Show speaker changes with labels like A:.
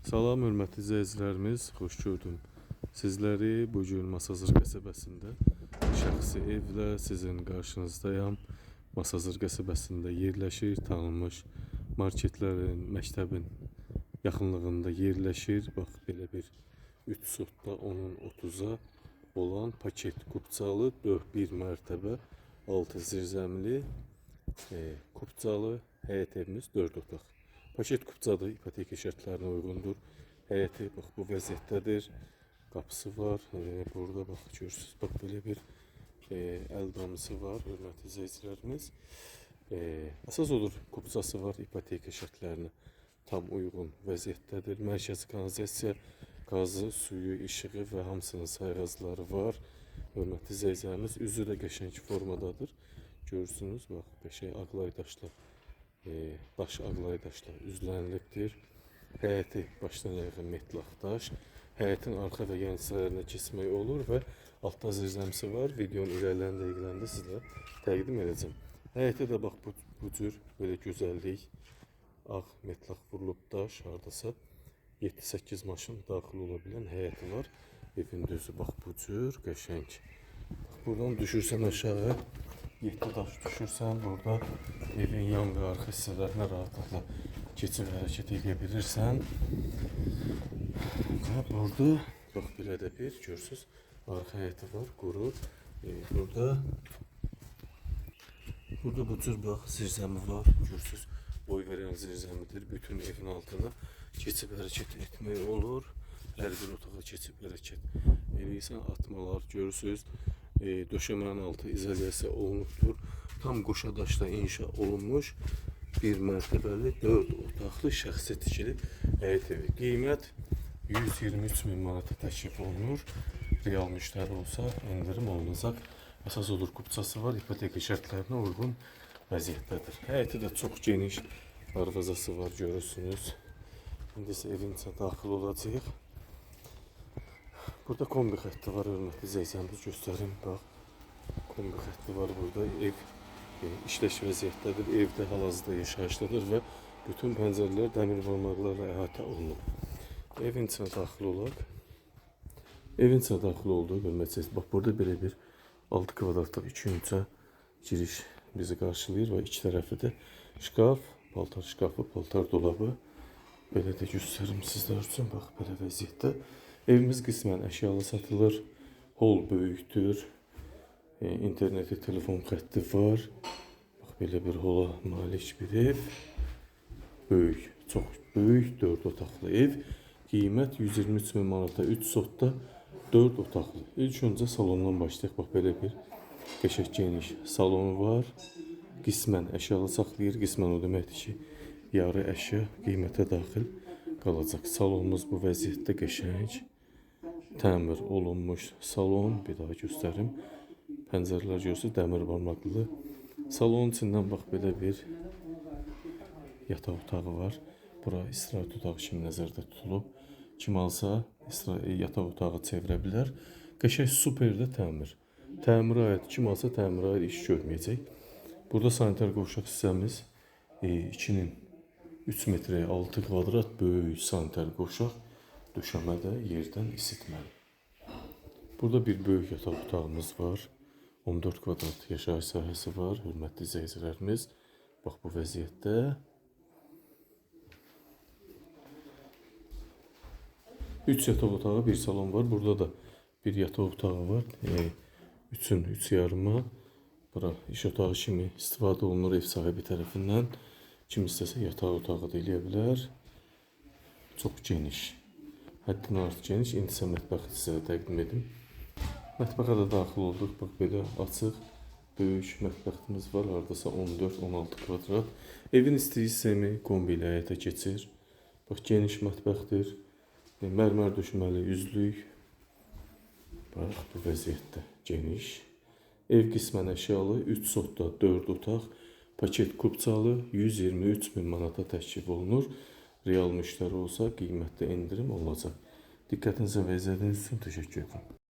A: Salam hörmətli izləyicilərimiz, xoş gördüm. Sizləri bu gün Masazır qəsəbəsində şəxsi evlə sizin qarşınızdayam. Masazır qəsəbəsində yerləşir, tanınmış marketlərin, məktəbin yaxınlığında yerləşir. Bax, belə bir 3 sotda 10-un 30-a olan paket kupçalı 4-1 mərtəbə 6 zirzəmili kupçalı həyət evimiz 4 otaq. Paket kupçadır, ipoteka şərtlərinə uyğundur. Həyəti bax bu vəziyyətdədir. Qapısı var. Burada bax görürsüz, bax belə bir əl damısı var, hörmətli izləyicilərimiz. Əsas olur kupçası var, ipoteka şərtlərinə tam uyğun vəziyyətdədir. Mərkəzi kanalizasiya, qazı, suyu, işığı və hamısının sayğacları var. Hörmətli izləyicilərimiz, üzü də qəşəng formadadır. Görürsünüz, bax qəşəng ağlay daşlar. Daş ağlay daşlar üzlənilibdir. Həyəti başdan ayağa metlaq daş. Həyətin arxa və yan hissələrinə keçmək olur və altda zirzəmisi var. Videonun irəliləyən dəqiqələrində sizə təqdim edəcəm. Həyətə də bax bu cür belə gözəllik. Ağ metlaq vurulub daş, hardasa 7-8 maşın daxil ola bilən həyəti var. Evin düzü bax bu cür qəşəng. Buradan düşürsən aşağı, 7 daş düşürsən, burada evin yan və arxa hissələrinə rahatlıqla keçib hərəkət edə bilirsən. Və burada bax belə də bir görürsüz, arxa həyəti var, quru. Burada bu cür bax zirzəmi var, görürsüz, boy verən zirzəmidir. Bütün evin altına keçib hərəkət etmək olur. Hər bir otağa keçib hərəkət edirsən, atmalar görürsüz. Döşəmənin altı izolyasiya olunubdur. Tam qoşa daşla inşa olunmuş bir mərtəbəli 4 otaqlı şəxsi tikili həyət evi. Qiymət 123.000 manata təklif olunur. Real müştəri olsa endirim olunacaq. Əsas olur kupçası var, ipoteka şərtlərinə uyğun vəziyyətdədir. Həyəti də çox geniş, darvazası var, görürsünüz. İndi isə evin içə daxil olacaq. Burada kombi xətti var, hörmətli izləyicilərimiz, göstərim. Bax, kombi xətti var burada. Ev işləş vəziyyətdədir. Evdə hal-hazırda yaşayışdadır və bütün pəncərələr dəmir barmaqlarla əhatə olunub. Evin içinə daxil olaq. Evin içinə daxil oldu, hörmətli. Bax, burada belə bir 6 kvadratlıq 2 yönçə giriş bizi qarşılayır və iki tərəfi də şkaf, paltar şkafı, paltar dolabı. Belə də göstərim sizlər üçün. Bax, belə vəziyyətdə. Evimiz qismən əşyalı satılır. Hol böyükdür. İnterneti, telefon xətti var. Bax, belə bir hola malik bir ev. Böyük, çox böyük 4 otaqlı ev. Qiymət 123.000 manata 3 sotda 4 otaqlı. İlk öncə salondan başlayaq. Bax, belə bir qəşəng geniş salonu var. Qismən əşyalı saxlayır. Qismən o deməkdir ki, yarı əşya qiymətə daxil qalacaq. Salonumuz bu vəziyyətdə qəşəng. Təmir olunmuş salon. Bir daha göstərim. Pəncərələr görürsünüz, dəmir barmaqlı. Salonun içindən bax belə bir yataq otağı var. Bura istirahət otağı kimi nəzərdə tutulub. Kim alsa yataq otağı çevirə bilər. Qəşəng super də təmir. Təmirə aid, kim alsa təmirə aid iş görməyəcək. Burada sanitar qovşaq hissəmiz 2-nin 3 metrəyə 6 kvadrat böyük sanitar qovşaq. Döşəmədə yerdən isitməli. Burada bir böyük yataq otağımız var. 14 kvadrat yaşayış sahəsi var, hörmətli izləyicilərimiz. Bax, bu vəziyyətdə. Üç yataq otağı, bir salon var. Burada da bir yataq otağı var. 3'ün 3 yarıma. Bura iş otağı kimi istifadə olunur ev sahibi tərəfindən. Kim istəsə yataq otağı da eləyə bilər. Çox geniş. Həddən artıq geniş. İndi isə mətbəxi sizə təqdim edim. Mətbəxə də daxil olduq. Bax, belə açıq, böyük mətbəximiz var. Hardasa 14-16 kvadrat. Evin istəyi semi kombi ilə həyata keçir. Bax, geniş mətbəxdir. Mərmər döşməli üzlük. Bax, bu vəziyyətdə geniş. Ev qismən əşyalı, 3 sotda 4 otaq. Paket kupçalı 123.000 manata təklif olunur. Real müştəri olsa qiymətdə endirim olacaq. Diqqətinizə və izlədiyiniz üçün təşəkkür edirəm.